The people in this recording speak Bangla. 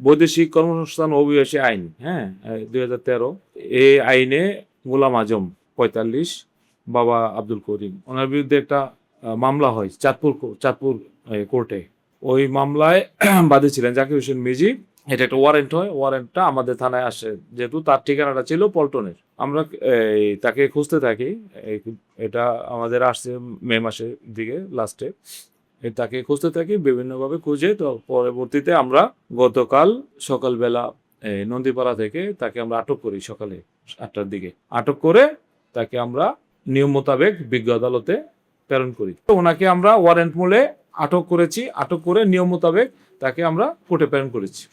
বৈদেশিক কর্মসংস্থান ও অভিবাসী আইন, হ্যাঁ, 2013, এই আইনে গোলাম আজম 45, বাবা আব্দুল করিম, ওনার বিরুদ্ধে একটা মামলা হয় চাঁদপুর কোর্টে। ওই মামলায় বাদী ছিলেন জাকির হোসেন মিজি। এটা একটা ওয়ারেন্ট হয়, ওয়ারেন্টটা আমাদের থানায় আসে, যেহেতু তার ঠিকানাটা ছিল পল্টনের। আমরা তাকে খুঁজতে থাকি। এটা আমাদের আসছে মে মাসের দিকে লাস্টে। তাকে খুঁজতে থাকি বিভিন্নভাবে খুঁজে, তো পরবর্তীতে আমরা গতকাল সকালবেলা নন্দীপাড়া থেকে তাকে আমরা আটক করি সকালে 8টার দিকে। আটক করে তাকে আমরা নিয়ম মোতাবেক বিজ্ঞ আদালতে প্রেরণ করি। তো ওনাকে আমরা ওয়ারেন্ট মূলে আটক করেছি, আটক করে নিয়ম মোতাবেক তাকে আমরা কোর্টে প্রেরণ করেছি।